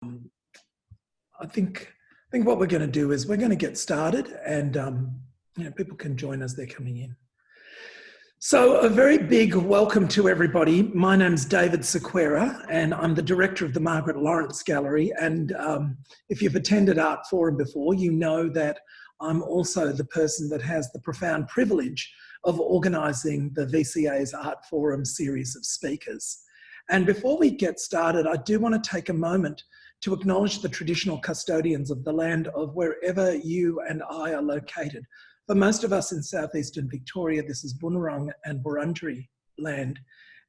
I think what we're going to do is we're going to get started, and people can join as they're coming in. So a very big welcome to everybody. My name's David Sequeira, and I'm the director of the Margaret Lawrence Gallery. And if you've attended Art Forum before, you know that I'm also the person that has the profound privilege of organising the VCA's Art Forum series of speakers. And before we get started, I do want to take a moment to acknowledge the traditional custodians of the land of wherever you and I are located. For most of us in southeastern Victoria, this is Bunurong and Wurundjeri land.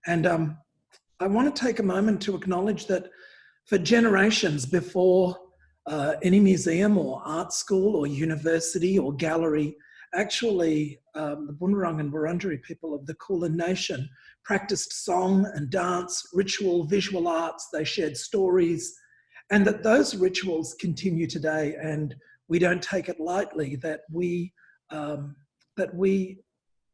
And I want to take a moment to acknowledge that for generations before any museum or art school or university or gallery, actually the Bunurong and Wurundjeri people of the Kulin Nation practiced song and dance, ritual, visual arts. They shared stories, and that those rituals continue today. And we don't take it lightly that we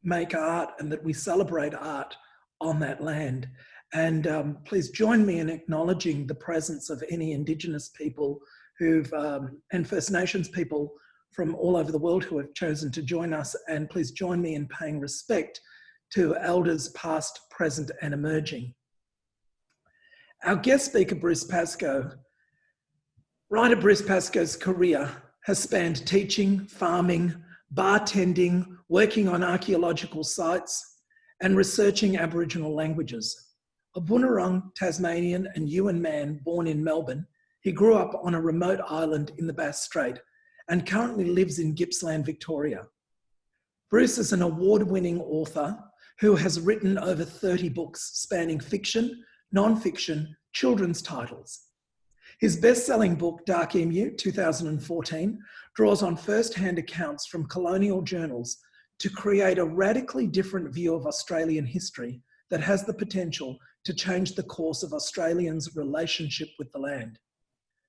make art and that we celebrate art on that land. And please join me in acknowledging the presence of any Indigenous people and First Nations people from all over the world who have chosen to join us. And please join me in paying respect to elders past, present, and emerging. Our guest speaker, Bruce Pascoe. Writer Bruce Pascoe's career has spanned teaching, farming, bartending, working on archaeological sites, and researching Aboriginal languages. A Bunurong, Tasmanian and Yuin man born in Melbourne, he grew up on a remote island in the Bass Strait and currently lives in Gippsland, Victoria. Bruce is an award-winning author who has written over 30 books spanning fiction, non-fiction, children's titles. His best-selling book, Dark Emu, 2014, draws on first-hand accounts from colonial journals to create a radically different view of Australian history that has the potential to change the course of Australians' relationship with the land.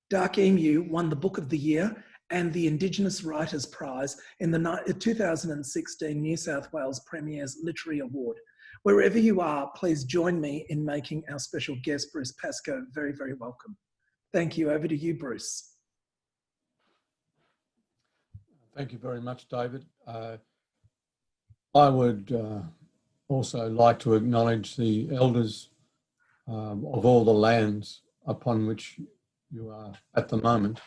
Dark Emu won the Book of the Year and the Indigenous Writers' Prize in the 2016 New South Wales Premier's Literary Award. Wherever you are, please join me in making our special guest, Bruce Pascoe, very, very welcome. Thank you. Over to you, Bruce. Thank you very much, David. I would also like to acknowledge the elders of all the lands upon which you are at the moment.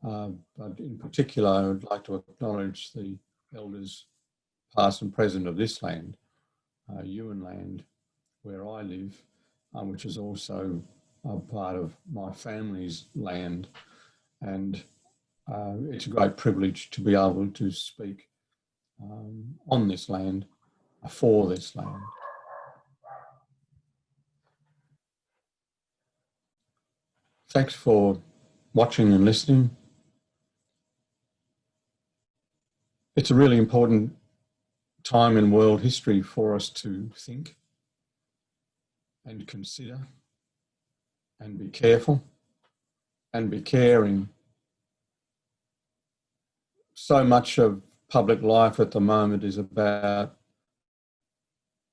But in particular, I would like to acknowledge the elders past and present of this land, Yuin land, where I live, which is also a part of my family's land. And it's a great privilege to be able to speak on this land, for this land. Thanks for watching and listening. It's a really important time in world history for us to think and consider and be careful and be caring. So much of public life at the moment is about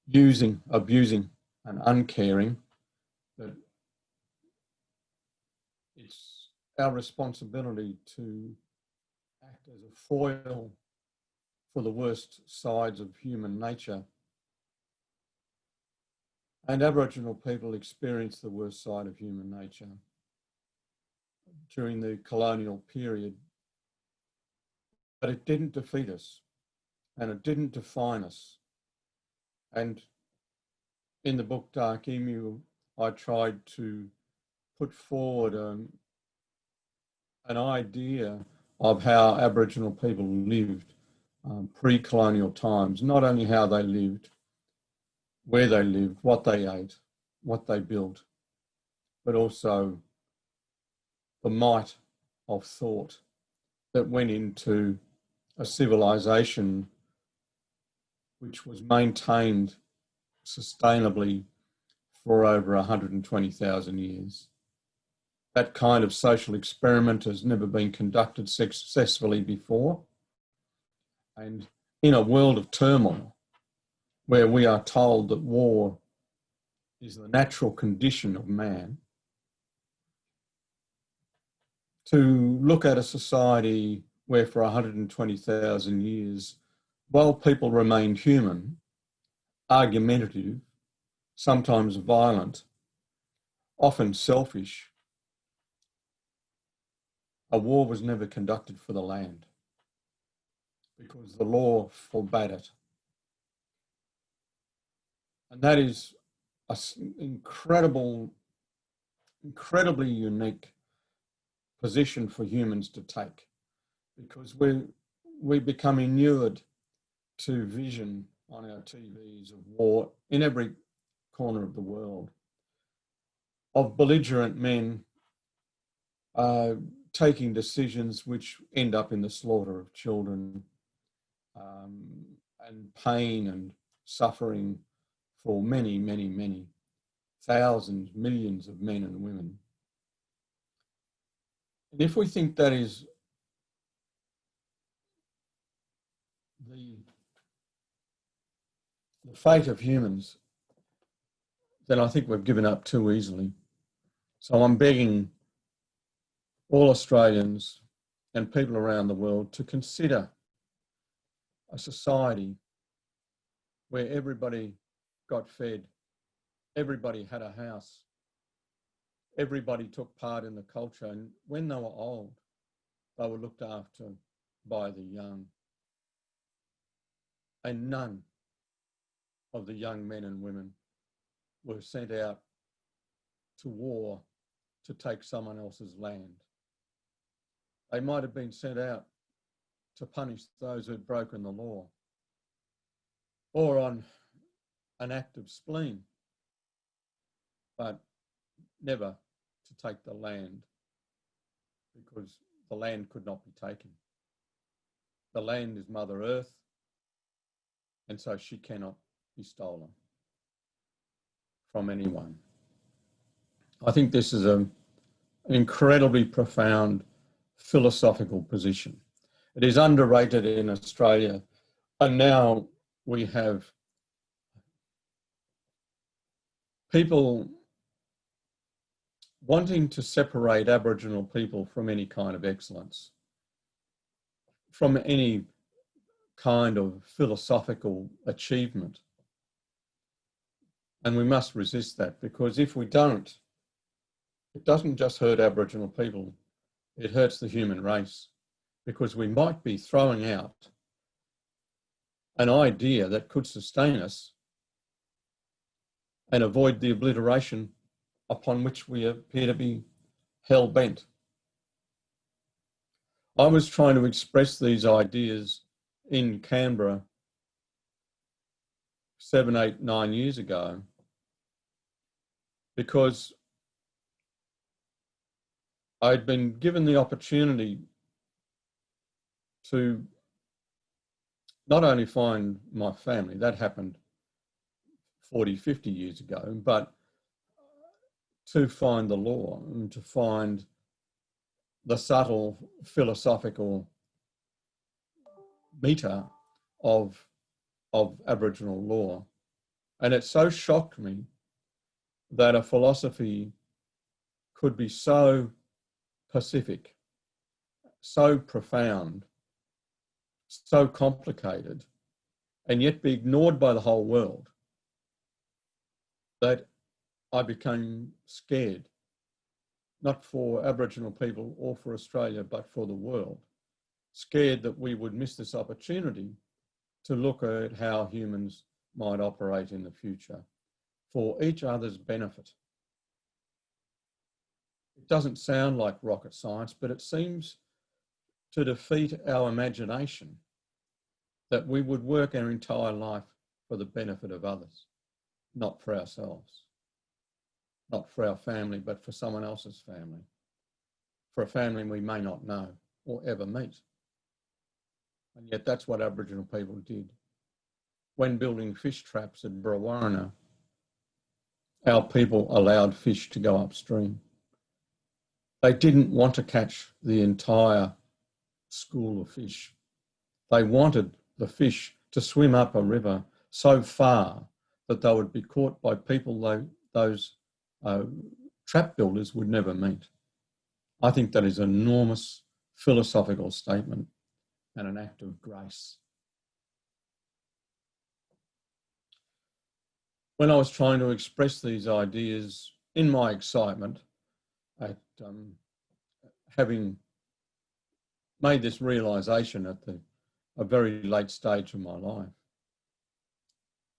using, abusing and uncaring, that it's our responsibility to act as a foil for the worst sides of human nature. And Aboriginal people experienced the worst side of human nature during the colonial period. But it didn't defeat us, and it didn't define us. And in the book Dark Emu, I tried to put forward an idea of how Aboriginal people lived pre-colonial times, not only how they lived, where they lived, what they ate, what they built, but also the might of thought that went into a civilization which was maintained sustainably for over 120,000 years. That kind of social experiment has never been conducted successfully before. And in a world of turmoil, where we are told that war is the natural condition of man, to look at a society where for 120,000 years, while people remained human, argumentative, sometimes violent, often selfish, a war was never conducted for the land because the law forbade it. And that is an incredibly unique position for humans to take, because we become inured to vision on our TVs of war in every corner of the world, of belligerent men taking decisions which end up in the slaughter of children, and pain and suffering for many, many, many thousands, millions of men and women. And if we think that is the fate of humans, then I think we've given up too easily. So I'm begging all Australians and people around the world to consider a society where everybody got fed, everybody had a house, everybody took part in the culture, and when they were old, they were looked after by the young. And none of the young men and women were sent out to war to take someone else's land. They might have been sent out to punish those who had broken the law, or on an act of spleen, but never to take the land, because the land could not be taken. The land is Mother Earth, and so she cannot be stolen from anyone. I think this is an incredibly profound philosophical position. It is underrated in Australia, and now we have people wanting to separate Aboriginal people from any kind of excellence, from any kind of philosophical achievement. And we must resist that, because if we don't, it doesn't just hurt Aboriginal people, it hurts the human race, because we might be throwing out an idea that could sustain us and avoid the obliteration upon which we appear to be hell-bent. I was trying to express these ideas in Canberra 7, 8, 9 years ago, because I'd been given the opportunity to not only find my family, that happened 40, 50 years ago, but to find the law and to find the subtle philosophical meter of Aboriginal law. And it so shocked me that a philosophy could be so pacific, so profound, so complicated, and yet be ignored by the whole world, that I became scared, not for Aboriginal people or for Australia, but for the world. Scared that we would miss this opportunity to look at how humans might operate in the future for each other's benefit. It doesn't sound like rocket science, but it seems to defeat our imagination that we would work our entire life for the benefit of others, not for ourselves, not for our family, but for someone else's family, for a family we may not know or ever meet. And yet that's what Aboriginal people did. When building fish traps at Brewarrina, our people allowed fish to go upstream. They didn't want to catch the entire school of fish. They wanted the fish to swim up a river so far that they would be caught by people those trap builders would never meet. I think that is an enormous philosophical statement and an act of grace. When I was trying to express these ideas in my excitement at having made this realisation at a very late stage of my life,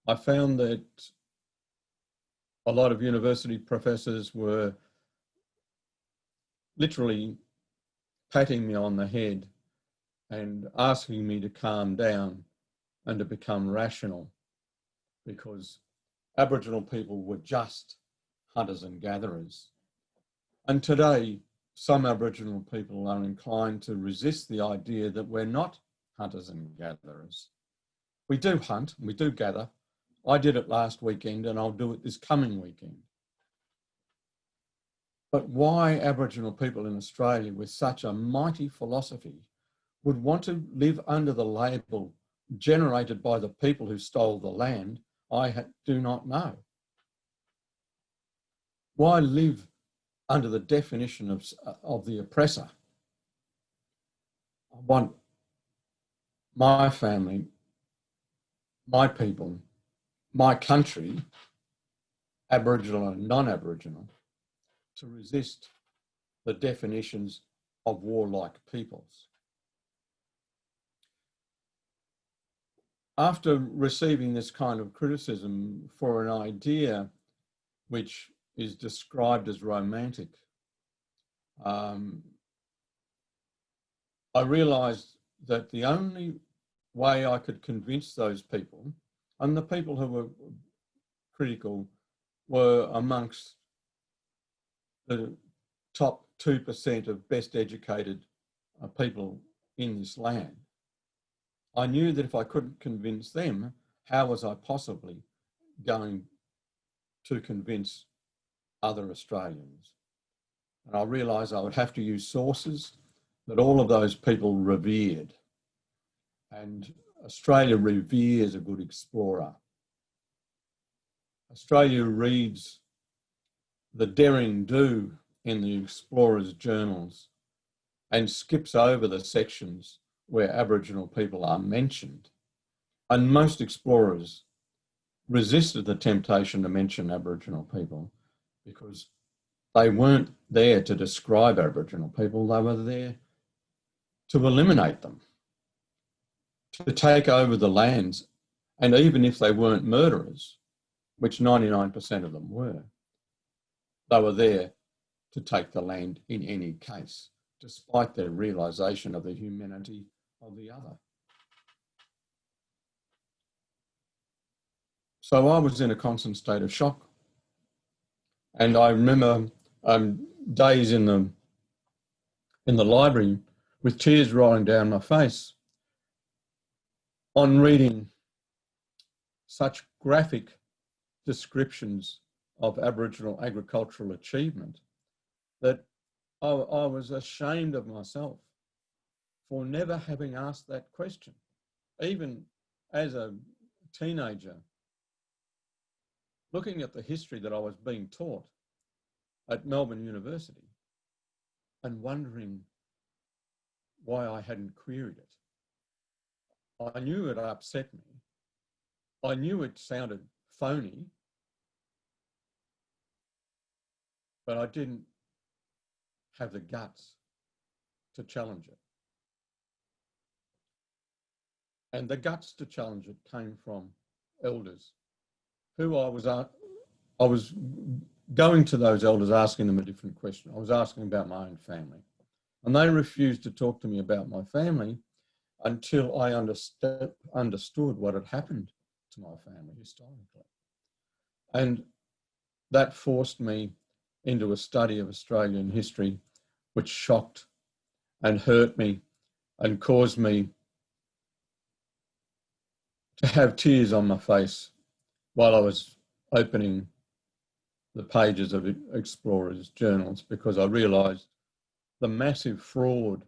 I found that a lot of university professors were literally patting me on the head and asking me to calm down and to become rational, because Aboriginal people were just hunters and gatherers. And today, some Aboriginal people are inclined to resist the idea that we're not hunters and gatherers. We do hunt, we do gather. I did it last weekend and I'll do it this coming weekend. But why Aboriginal people in Australia with such a mighty philosophy would want to live under the label generated by the people who stole the land, I do not know. Why live under the definition of the oppressor? I want my family, my people, my country, Aboriginal and non-Aboriginal, to resist the definitions of warlike peoples. After receiving this kind of criticism for an idea which is described as romantic, I realised that the only way I could convince those people, and the people who were critical were amongst the top 2% of best educated people in this land. I knew that if I couldn't convince them, how was I possibly going to convince other Australians? And I realised I would have to use sources that all of those people revered. And Australia reveres a good explorer. Australia reads the daring do in the explorers' journals and skips over the sections where Aboriginal people are mentioned. And most explorers resisted the temptation to mention Aboriginal people because they weren't there to describe Aboriginal people, they were there to eliminate them, to take over the lands. And even if they weren't murderers, which 99% of them were, they were there to take the land in any case, despite their realisation of the humanity of the other. So I was in a constant state of shock. And I remember days in the library with tears rolling down my face on reading such graphic descriptions of Aboriginal agricultural achievement that I was ashamed of myself for never having asked that question. Even as a teenager, looking at the history that I was being taught at Melbourne University and wondering why I hadn't queried it. I knew it upset me. I knew it sounded phony, but I didn't have the guts to challenge it. And the guts to challenge it came from elders who I was going to those elders asking them a different question. I was asking about my own family. And they refused to talk to me about my family until I understood what had happened to my family historically. And that forced me into a study of Australian history, which shocked and hurt me and caused me to have tears on my face while I was opening the pages of explorers' journals, because I realised the massive fraud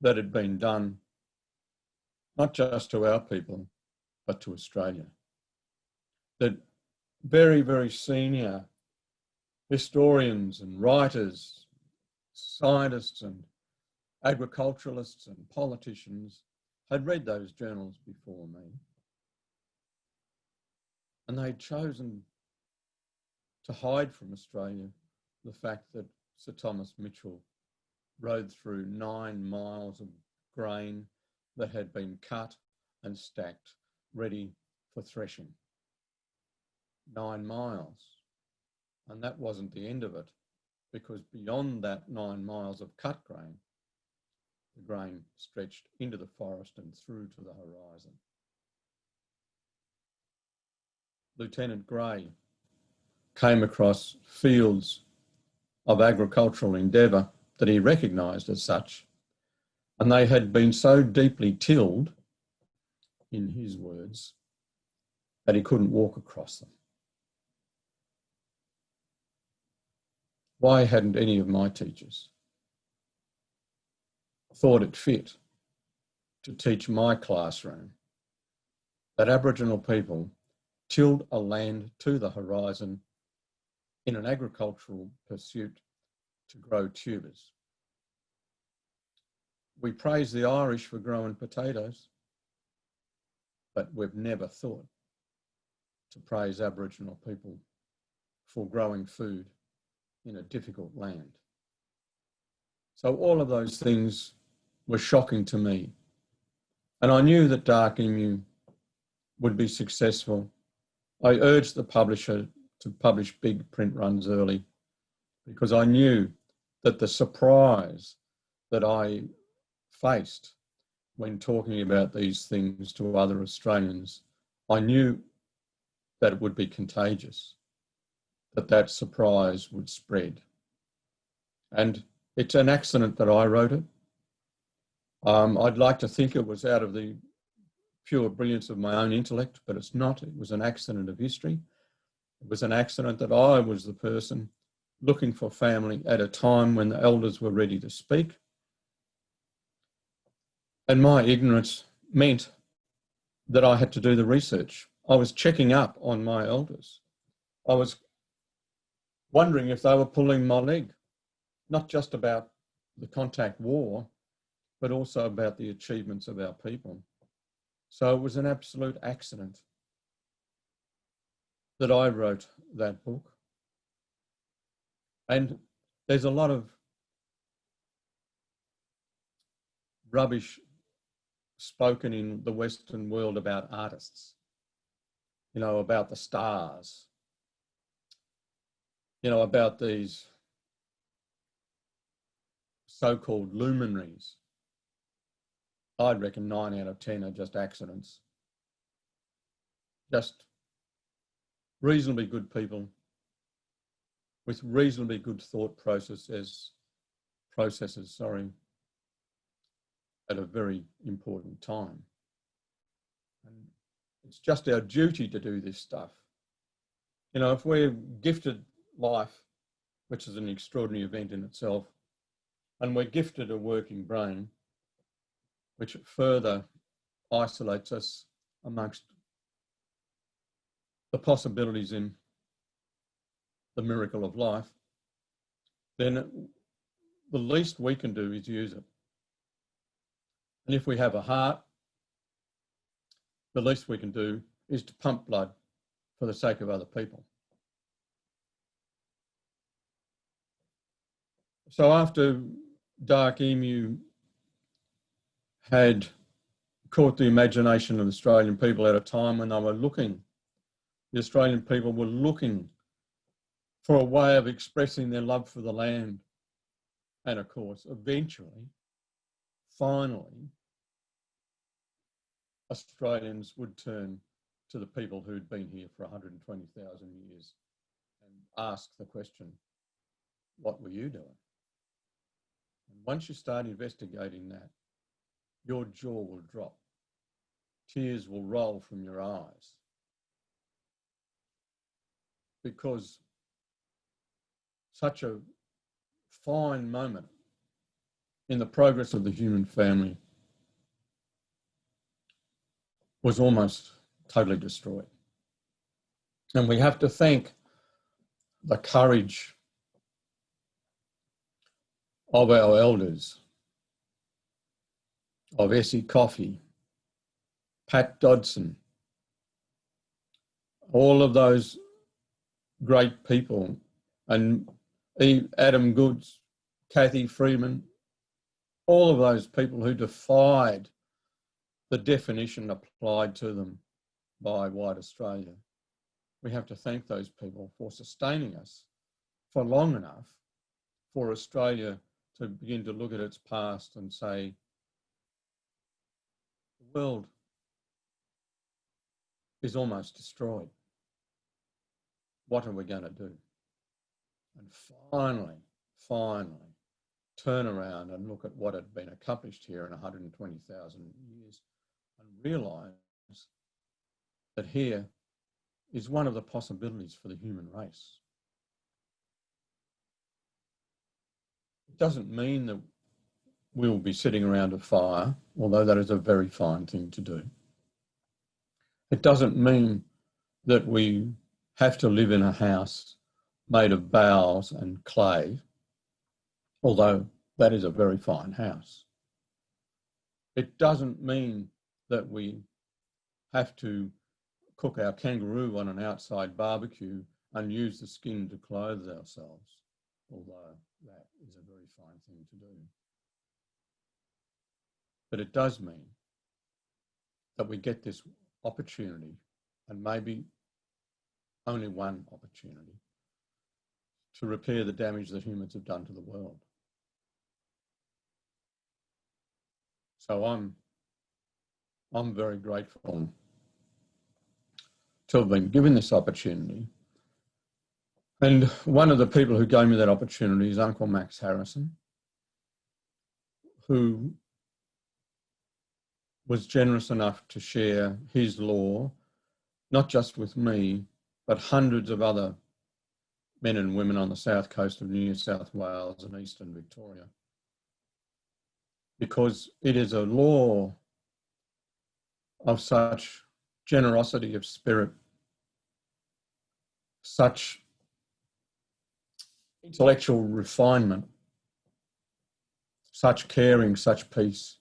that had been done, not just to our people, but to Australia. That very, very senior historians and writers scientists and agriculturalists and politicians had read those journals before me, and they'd chosen to hide from Australia the fact that Sir Thomas Mitchell rode through 9 miles of grain that had been cut and stacked, ready for threshing. 9 miles. And that wasn't the end of it, because beyond that 9 miles of cut grain, the grain stretched into the forest and through to the horizon. Lieutenant Grey came across fields of agricultural endeavour that he recognised as such, and they had been so deeply tilled, in his words, that he couldn't walk across them. Why hadn't any of my teachers thought it fit to teach my classroom that Aboriginal people tilled a land to the horizon in an agricultural pursuit to grow tubers? We praise the Irish for growing potatoes, but we've never thought to praise Aboriginal people for growing food in a difficult land. So all of those things were shocking to me. And I knew that Dark Emu would be successful. I urged the publisher to publish big print runs early, because I knew that the surprise that I faced when talking about these things to other Australians, I knew that it would be contagious, that surprise would spread. And it's an accident that I wrote it. I'd like to think it was out of the pure brilliance of my own intellect, but it's not. It was an accident of history. It was an accident that I was the person looking for family at a time when the elders were ready to speak. And my ignorance meant that I had to do the research. I was checking up on my elders. I was wondering if they were pulling my leg, not just about the contact war, but also about the achievements of our people. So it was an absolute accident that I wrote that book. And there's a lot of rubbish spoken in the Western world about artists, you know, about the stars, you know, about these so-called luminaries. I'd reckon 9 out of 10 are just accidents. Just reasonably good people with reasonably good thought processes, at a very important time. And it's just our duty to do this stuff. You know, if we're gifted life, which is an extraordinary event in itself, and we're gifted a working brain, which further isolates us amongst the possibilities in the miracle of life, then the least we can do is use it. And if we have a heart, the least we can do is to pump blood for the sake of other people. So after Dark Emu had caught the imagination of Australian people at a time when they were looking, the Australian people were looking for a way of expressing their love for the land. And of course, eventually, finally, Australians would turn to the people who'd been here for 120,000 years and ask the question, what were you doing? And once you start investigating that, your jaw will drop. Tears will roll from your eyes. Because such a fine moment in the progress of the human family was almost totally destroyed. And we have to thank the courage of our elders, of Essie Coffey, Pat Dodson, all of those great people, and Adam Goods, Kathy Freeman, all of those people who defied the definition applied to them by white Australia. We have to thank those people for sustaining us for long enough for Australia to begin to look at its past and say, the world is almost destroyed. What are we going to do? And finally, turn around and look at what had been accomplished here in 120,000 years and realise that here is one of the possibilities for the human race. It doesn't mean that we'll be sitting around a fire, although that is a very fine thing to do. It doesn't mean that we have to live in a house made of boughs and clay, although that is a very fine house. It doesn't mean that we have to cook our kangaroo on an outside barbecue and use the skin to clothe ourselves, although that is a very fine thing to do. But it does mean that we get this opportunity, and maybe only one opportunity, to repair the damage that humans have done to the world. So I'm very grateful to have been given this opportunity. And one of the people who gave me that opportunity is Uncle Max Harrison, who was generous enough to share his law, not just with me, but hundreds of other men and women on the south coast of New South Wales and eastern Victoria. Because it is a law of such generosity of spirit, such intellectual refinement, such caring, such peace,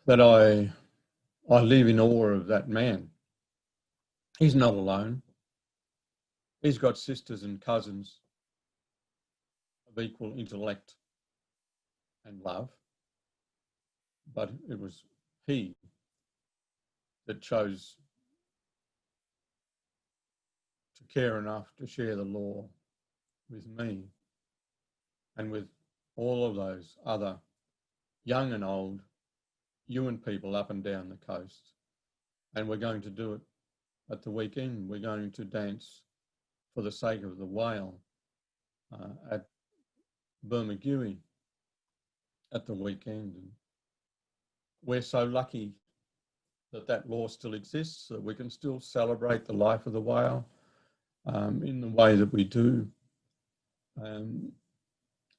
that I live in awe of that man. He's not alone. He's got sisters and cousins of equal intellect and love, but it was he that chose to care enough to share the law with me and with all of those other young and old Yuin people up and down the coast. And we're going to do it at the weekend. We're going to dance for the sake of the whale at Bermagui at the weekend. And we're so lucky that that law still exists, that we can still celebrate the life of the whale in the way that we do. And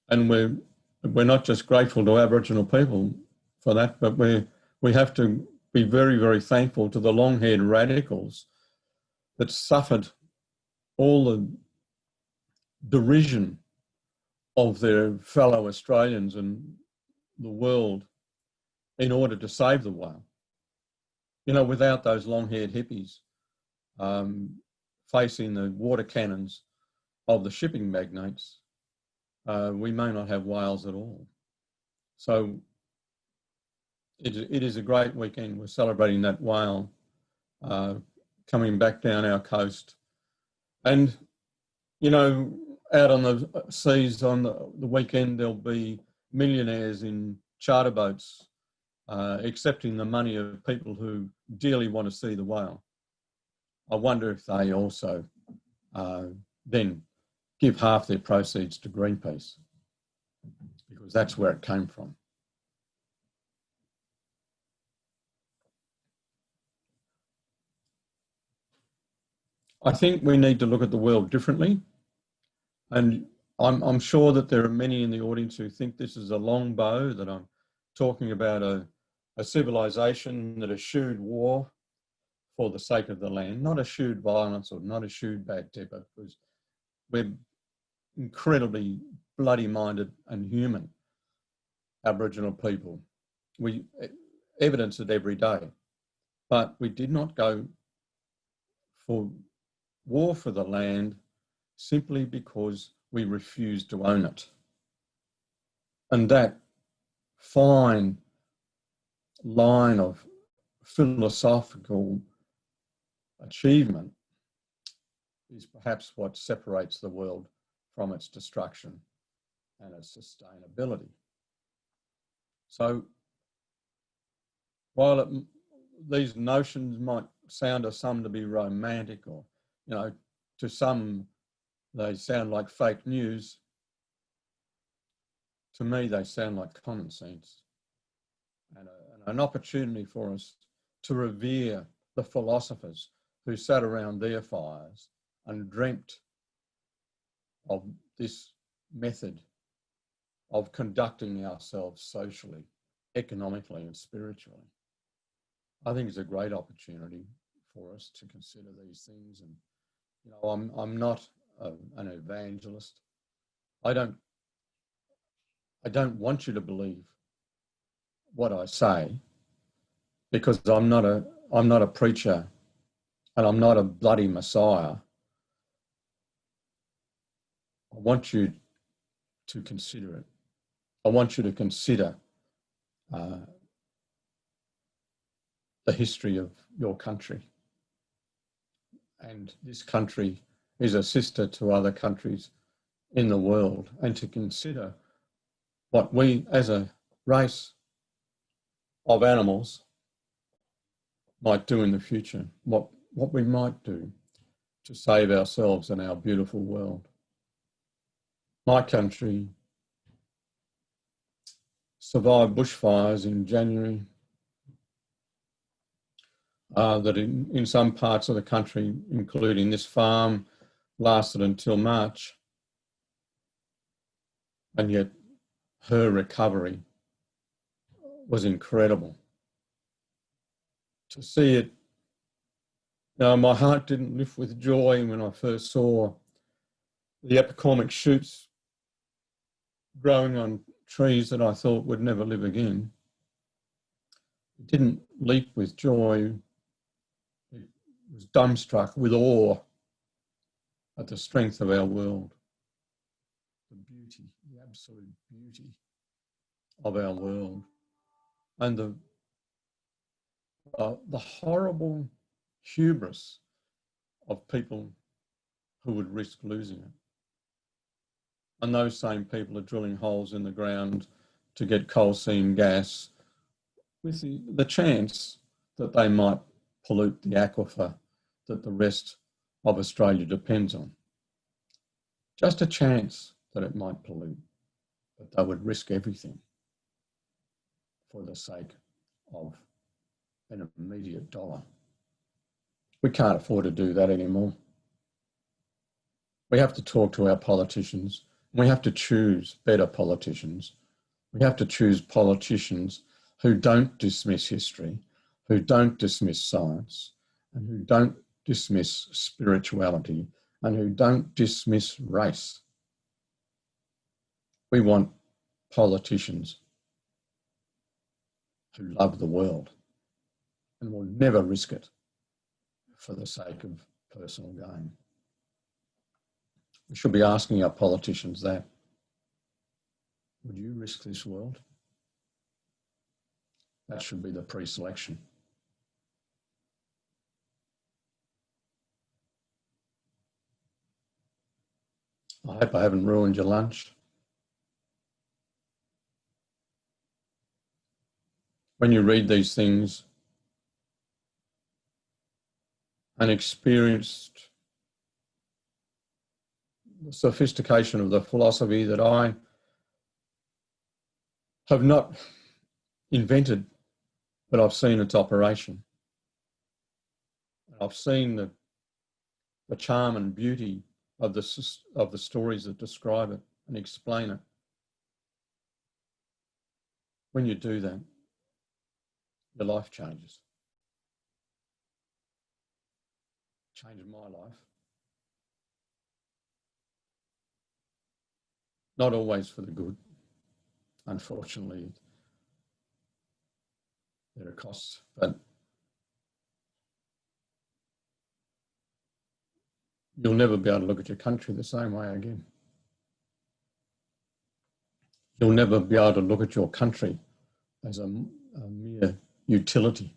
we're not just grateful to Aboriginal people for that, but we have to be very, very thankful to the long-haired radicals that suffered all the derision of their fellow Australians and the world in order to save the whale. You know, without those long-haired hippies facing the water cannons of the shipping magnates, we may not have whales at all. So it is a great weekend. We're celebrating that whale coming back down our coast. And, you know, out on the seas on the weekend, there'll be millionaires in charter boats accepting the money of people who dearly want to see the whale. I wonder if they also then give half their proceeds to Greenpeace, because that's where it came from. I think we need to look at the world differently. And I'm sure that there are many in the audience who think this is a long bow, that I'm talking about a civilization that eschewed war for the sake of the land, not eschewed violence or not eschewed bad temper, because we're incredibly bloody-minded and human Aboriginal people. We evidence it every day, but we did not go for war for the land simply because we refused to own it. And that fine line of philosophical achievement is perhaps what separates the world from its destruction and its sustainability. So while these notions might sound to some to be romantic, or, you know, to some they sound like fake news, to me they sound like common sense, and an opportunity for us to revere the philosophers who sat around their fires and dreamt of this method of conducting ourselves socially, economically and spiritually. I think it's a great opportunity for us to consider these things. And, you know, I'm not an evangelist. I don't want you to believe what I say, because I'm not a preacher and I'm not a bloody messiah. I want you to consider it. I want you to consider the history of your country. And this country is a sister to other countries in the world, and to consider what we as a race of animals might do in the future, what we might do to save ourselves and our beautiful world. My country survived bushfires in January, that in some parts of the country, including this farm, lasted until March, and yet her recovery was incredible. To see it, you know, my heart didn't lift with joy when I first saw the epicormic shoots growing on trees that I thought would never live again. It didn't leap with joy. It was dumbstruck with awe at the strength of our world, the beauty, the absolute beauty of our world, and the horrible hubris of people who would risk losing it. And those same people are drilling holes in the ground to get coal seam gas with the chance that they might pollute the aquifer that the rest of Australia depends on. Just a chance that it might pollute, but they would risk everything for the sake of an immediate dollar. We can't afford to do that anymore. We have to talk to our politicians. We have to choose better politicians. We have to choose politicians who don't dismiss history, who don't dismiss science, and who don't dismiss spirituality, and who don't dismiss race. We want politicians who love the world and will never risk it for the sake of personal gain. We should be asking our politicians that. Would you risk this world? That should be the pre-selection. I hope I haven't ruined your lunch. When you read these things and experienced the sophistication of the philosophy that I have not invented, but I've seen its operation. I've seen the charm and beauty of the stories that describe it and explain it. When you do that, your life changes. It changed my life. not always for the good. Unfortunately, there are costs, but you'll never be able to look at your country the same way again. You'll never be able to look at your country as a mere utility.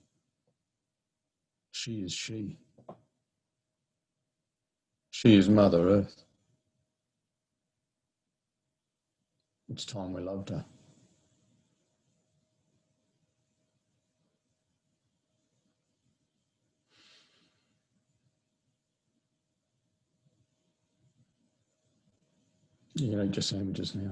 She is she. She is Mother Earth. It's time we loved her. You can eat your sandwiches now.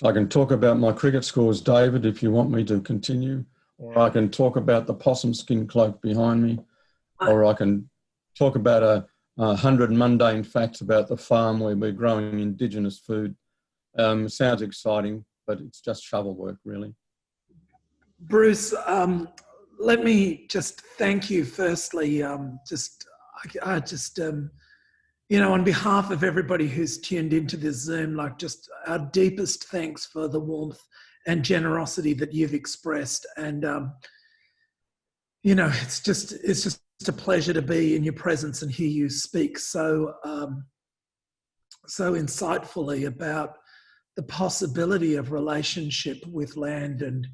I can talk about my cricket scores, David, if you want me to continue, or I can talk about the possum skin cloak behind me, or I can talk about 100 mundane facts about the farm where we're growing Indigenous food. Sounds exciting, but it's just shovel work, really. Bruce, let me just thank you firstly. You know, on behalf of everybody who's tuned into this Zoom, like just our deepest thanks for the warmth and generosity that you've expressed. And, you know, it's just a pleasure to be in your presence and hear you speak so insightfully about the possibility of relationship with land and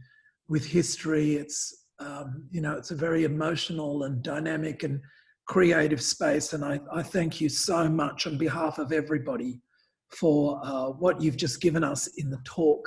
with history. It's, you know, it's a very emotional and dynamic and creative space. And I thank you so much on behalf of everybody for what you've just given us in the talk.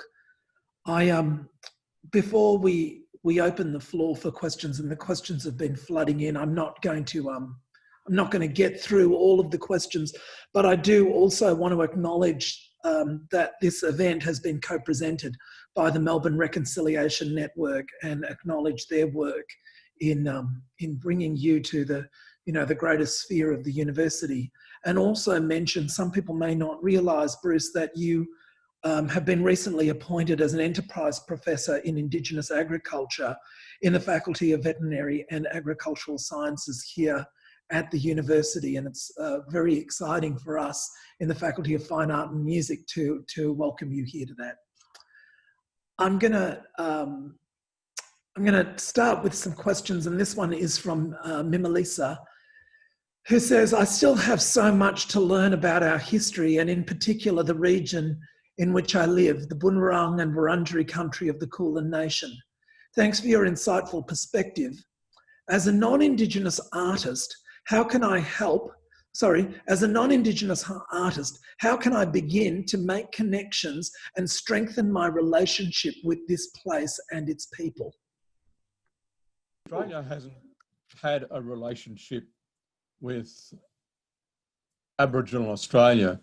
Before we open the floor for questions, and the questions have been flooding in, I'm not going to get through all of the questions, but I do also want to acknowledge that this event has been co-presented by the Melbourne Reconciliation Network, and acknowledge their work in bringing you to the greatest sphere of the university. And also mention, some people may not realise, Bruce, that you have been recently appointed as an enterprise professor in Indigenous agriculture in the Faculty of Veterinary and Agricultural Sciences here at the university. And it's very exciting for us in the Faculty of Fine Art and Music to welcome you here to that. I'm gonna start with some questions, and this one is from Mimalisa, who says, I still have so much to learn about our history, and in particular the region in which I live, the Bunurong and Wurundjeri country of the Kulin Nation. Thanks for your insightful perspective. As a non-Indigenous artist, how can I begin to make connections and strengthen my relationship with this place and its people? Australia hasn't had a relationship with Aboriginal Australia.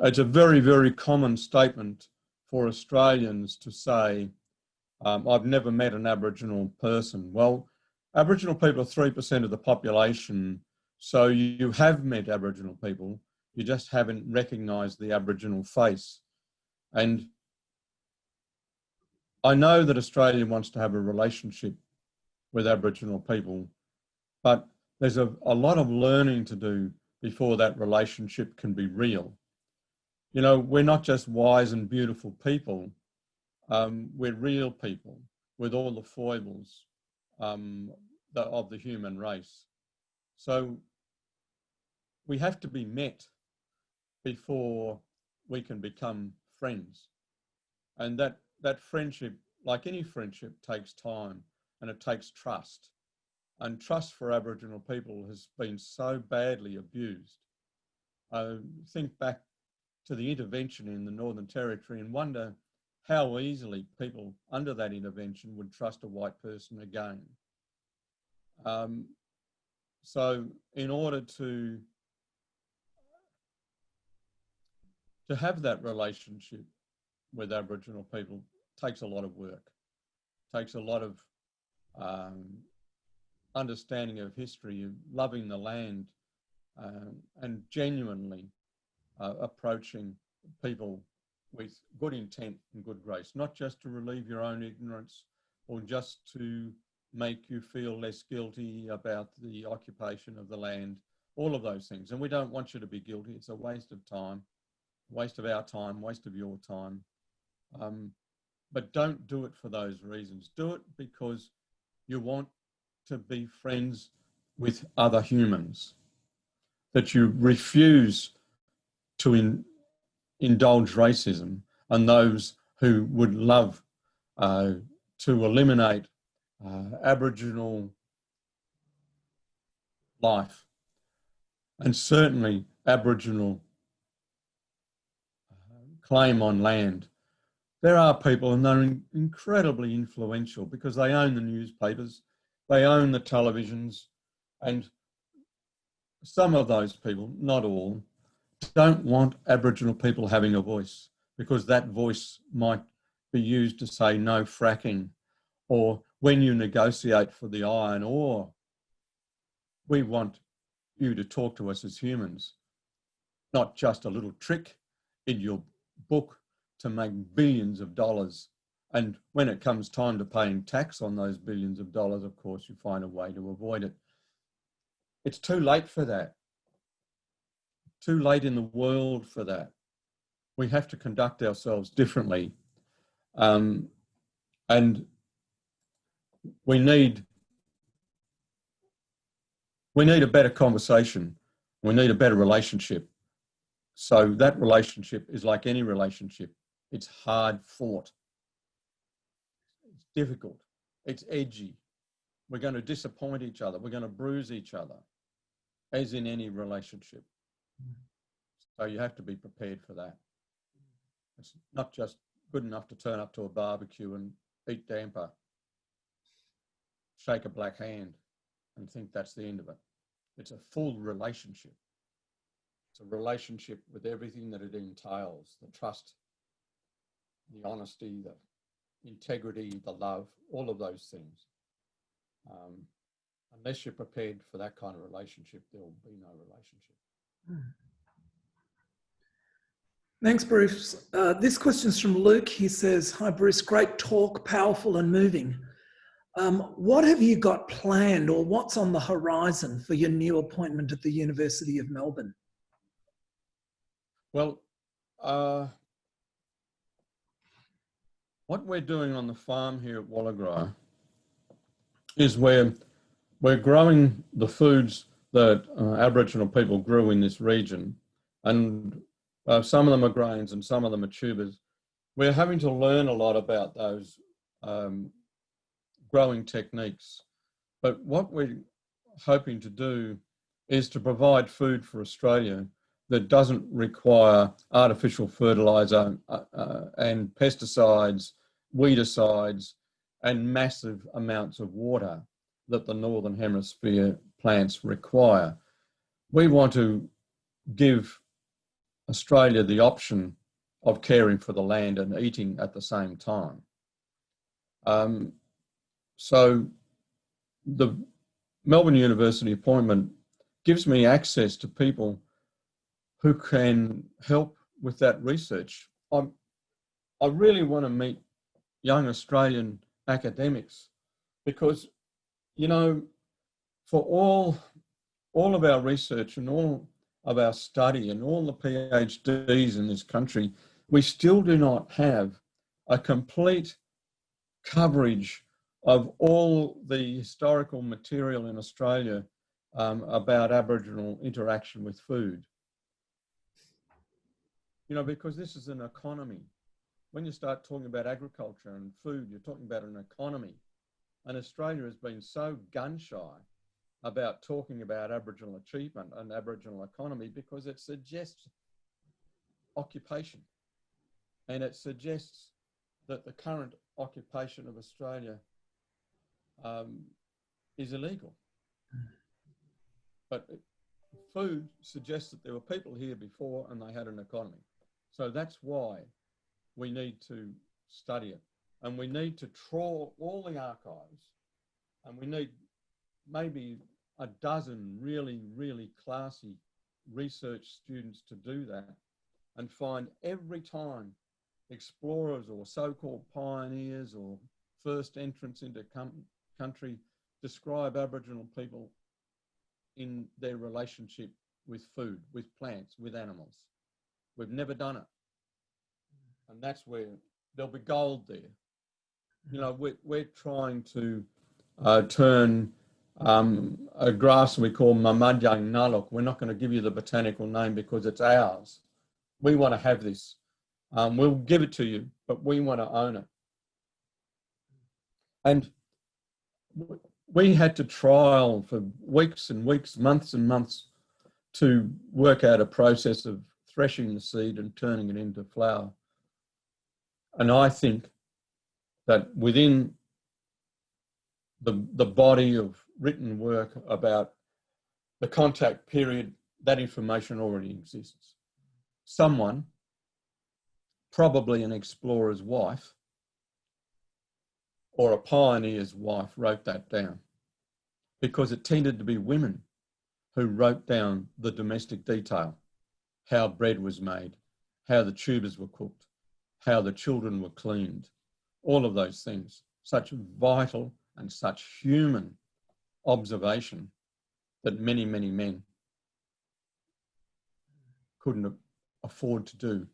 It's a very, very common statement for Australians to say, I've never met an Aboriginal person. Well, Aboriginal people are 3% of the population, so you have met Aboriginal people, you just haven't recognised the Aboriginal face. And I know that Australia wants to have a relationship with Aboriginal people, but there's a lot of learning to do before that relationship can be real. You know, we're not just wise and beautiful people, we're real people with all the foibles of the human race. So we have to be met before we can become friends. And that friendship, like any friendship, takes time, and it takes trust. And trust for Aboriginal people has been so badly abused. Think back to the intervention in the Northern Territory and wonder how easily people under that intervention would trust a white person again. So in order to have that relationship with Aboriginal people takes a lot of work, takes a lot of understanding of history, of loving the land, and genuinely approaching people with good intent and good grace, not just to relieve your own ignorance or just to make you feel less guilty about the occupation of the land, all of those things. And we don't want you to be guilty. It's a waste of time, waste of our time, waste of your time. But don't do it for those reasons. Do it because you want to be friends with other humans, that you refuse to indulge racism and those who would love to eliminate Aboriginal life, and certainly Aboriginal claim on land. There are people, and they're incredibly influential because they own the newspapers, they own the televisions, and some of those people, not all, don't want Aboriginal people having a voice, because that voice might be used to say no fracking, or when you negotiate for the iron ore, we want you to talk to us as humans, not just a little trick in your book to make billions of dollars. And when it comes time to paying tax on those billions of dollars, of course, you find a way to avoid it. It's too late for that. Too late in the world for that. We have to conduct ourselves differently. And we need a better conversation. We need a better relationship. So that relationship is like any relationship. It's hard fought. It's difficult. It's edgy. We're going to disappoint each other. We're going to bruise each other, as in any relationship. So you have to be prepared for that. It's not just good enough to turn up to a barbecue and eat damper, shake a black hand, and think that's the end of it. It's a full relationship. It's a relationship with everything that it entails: the trust, the honesty, the integrity, the love, all of those things. Unless you're prepared for that kind of relationship, there will be no relationship. Thanks, Bruce. This question's from Luke. He says, "Hi, Bruce, great talk, powerful and moving. What have you got planned, or what's on the horizon for your new appointment at the University of Melbourne?" Well, what we're doing on the farm here at Wallagrow is we're growing the foods that Aboriginal people grew in this region, and some of them are grains and some of them are tubers. We're having to learn a lot about those growing techniques. But what we're hoping to do is to provide food for Australia that doesn't require artificial fertiliser and pesticides, weedicides, and massive amounts of water that the Northern Hemisphere plants require. We want to give Australia the option of caring for the land and eating at the same time. So the Melbourne University appointment gives me access to people who can help with that research. I really want to meet young Australian academics because, you know, for all of our research and all of our study and all the PhDs in this country, we still do not have a complete coverage of all the historical material in Australia about Aboriginal interaction with food. You know, because this is an economy. When you start talking about agriculture and food, you're talking about an economy. And Australia has been so gun-shy about talking about Aboriginal achievement and Aboriginal economy because it suggests occupation. And it suggests that the current occupation of Australia is illegal. But food suggests that there were people here before and they had an economy. So that's why we need to study it. And we need to trawl all the archives, and we need maybe a dozen really, really classy research students to do that, and find every time explorers or so-called pioneers or first entrants into country describe Aboriginal people in their relationship with food, with plants, with animals. We've never done it. And that's where there'll be gold there. You know, we're trying to turn a grass we call Mamadjang Naluk. We're not going to give you the botanical name because it's ours. We want to have this. We'll give it to you, but we want to own it. And we had to trial for weeks and weeks, months and months to work out a process of threshing the seed and turning it into flour. And I think that within the body of written work about the contact period, that information already exists. Someone, probably an explorer's wife or a pioneer's wife, wrote that down, because it tended to be women who wrote down the domestic detail, how bread was made, how the tubers were cooked, how the children were cleaned, all of those things. Such vital and such human observation that many, many men couldn't afford to do,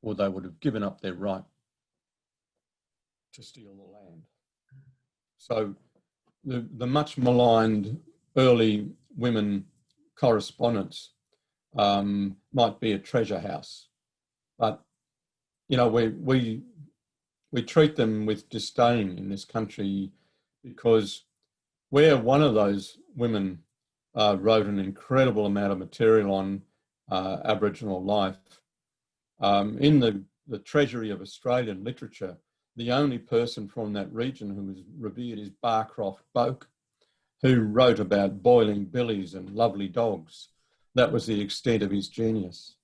or they would have given up their right to steal the land. So the much maligned early women correspondence might be a treasure house, but you know, we treat them with disdain in this country because where one of those women wrote an incredible amount of material on Aboriginal life, in the treasury of Australian literature, the only person from that region who was revered is Barcroft Boak, who wrote about boiling billies and lovely dogs. That was the extent of his genius.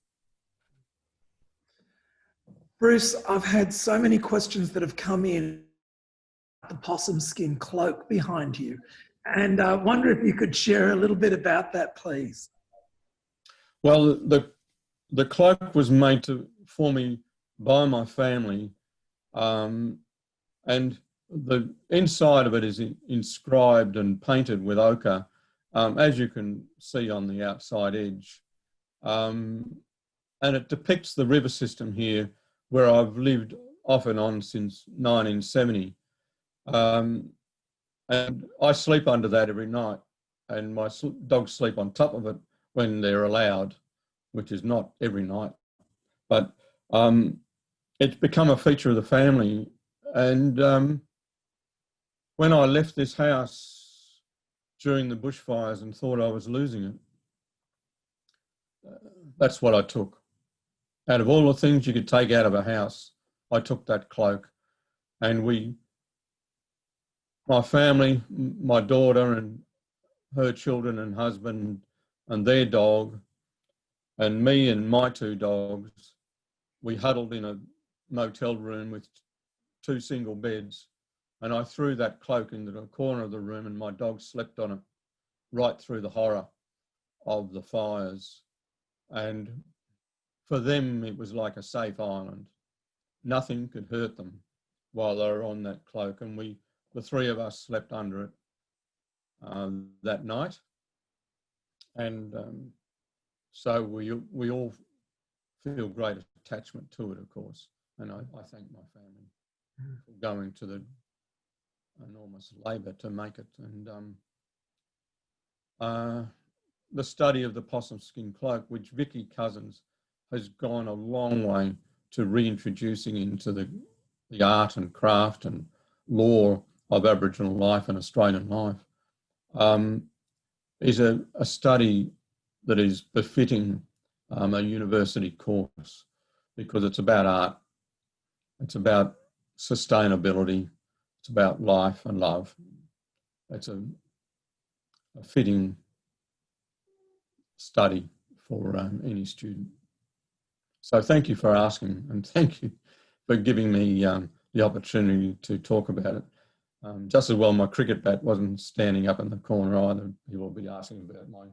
Bruce, I've had so many questions that have come in. The possum skin cloak behind you, and I wonder if you could share a little bit about that, please. Well, the cloak was made for me by my family, and the inside of it is inscribed and painted with ochre, as you can see on the outside edge, and it depicts the river system here where I've lived off and on since 1970. And I sleep under that every night, and my dogs sleep on top of it when they're allowed, which is not every night. But it's become a feature of the family. And when I left this house during the bushfires and thought I was losing it, that's what I took. Out of all the things you could take out of a house, I took that cloak, and my family, my daughter and her children and husband and their dog, and me and my two dogs, we huddled in a motel room with 2 single beds, and I threw that cloak into the corner of the room, and my dog slept on it right through the horror of the fires. And for them, it was like a safe island. Nothing could hurt them while they were on that cloak, and the 3 of us slept under it that night. And so we all feel great attachment to it, of course. And I thank my family for going to the enormous labour to make it. And the study of the possum skin cloak, which Vicky Cousins has gone a long way to reintroducing into the art and craft and lore of Aboriginal life and Australian life, is a study that is befitting a university course, because it's about art, it's about sustainability, it's about life and love. It's a fitting study for any student. So thank you for asking, and thank you for giving me the opportunity to talk about it. Just as well my cricket bat wasn't standing up in the corner either. People will be asking about my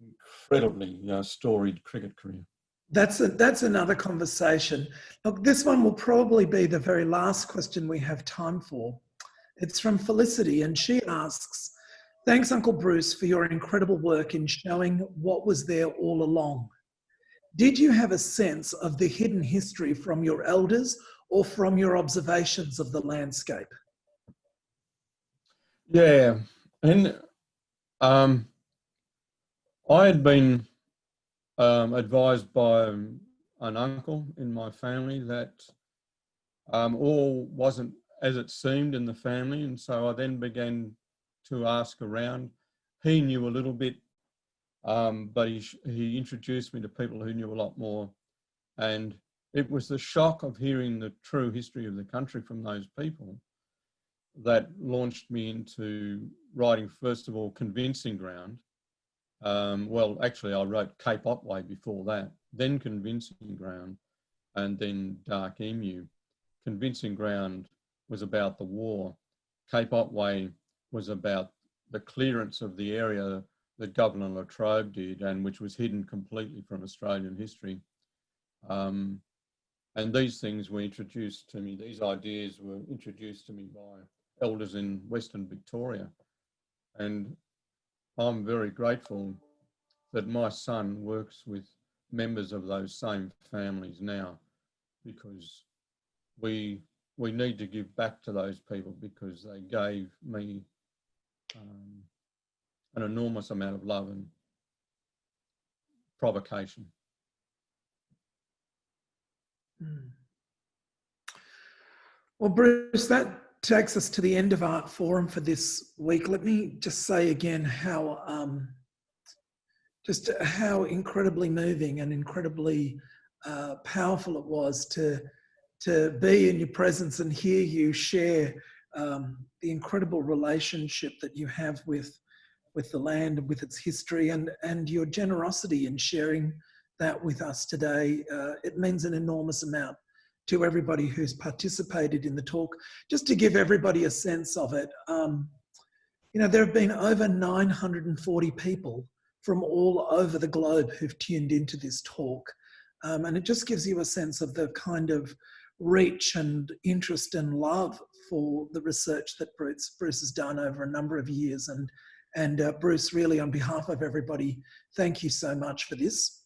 incredibly storied cricket career. That's another conversation. Look, this one will probably be the very last question we have time for. It's from Felicity, and she asks, thanks, Uncle Bruce, for your incredible work in showing what was there all along. Did you have a sense of the hidden history from your elders or from your observations of the landscape? Yeah, and I had been advised by an uncle in my family that all wasn't as it seemed in the family, and so I then began to ask around. He knew a little bit, but he introduced me to people who knew a lot more, and it was the shock of hearing the true history of the country from those people that launched me into writing, first of all, Convincing Ground. Well, actually, I wrote Cape Otway before that, then Convincing Ground, and then Dark Emu. Convincing Ground was about the war. Cape Otway was about the clearance of the area that Governor Latrobe did, and which was hidden completely from Australian history. And these things were introduced to me, these ideas were introduced to me by elders in Western Victoria. And I'm very grateful that my son works with members of those same families now, because we need to give back to those people, because they gave me an enormous amount of love and provocation. Well, Bruce, that takes us to the end of Art Forum for this week. Let me just say again how incredibly moving and incredibly powerful it was to be in your presence and hear you share the incredible relationship that you have with the land and with its history, and your generosity in sharing that with us today. It means an enormous amount to everybody who's participated in the talk. Just to give everybody a sense of it, there have been over 940 people from all over the globe who've tuned into this talk. And it just gives you a sense of the kind of reach and interest and love for the research that Bruce has done over a number of years. And Bruce, really, on behalf of everybody, thank you so much for this.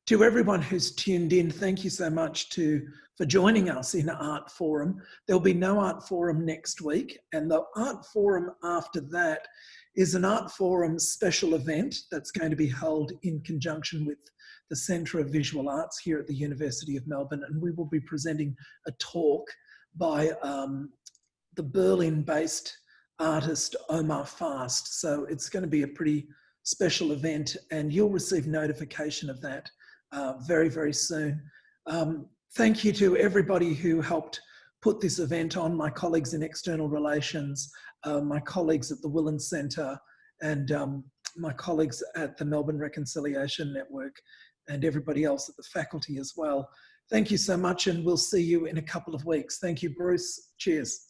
To everyone who's tuned in, thank you so much for joining us in Art Forum. There'll be no Art Forum next week, and the Art Forum after that is an Art Forum special event that's going to be held in conjunction with the Centre of Visual Arts here at the University of Melbourne, and we will be presenting a talk by the Berlin-based artist Omar Fast. So it's going to be a pretty special event, and you'll receive notification of that very, very soon. Thank you to everybody who helped put this event on, my colleagues in external relations, my colleagues at the Willan Centre, and my colleagues at the Melbourne Reconciliation Network, and everybody else at the faculty as well. Thank you so much, and we'll see you in a couple of weeks. Thank you, Bruce. Cheers.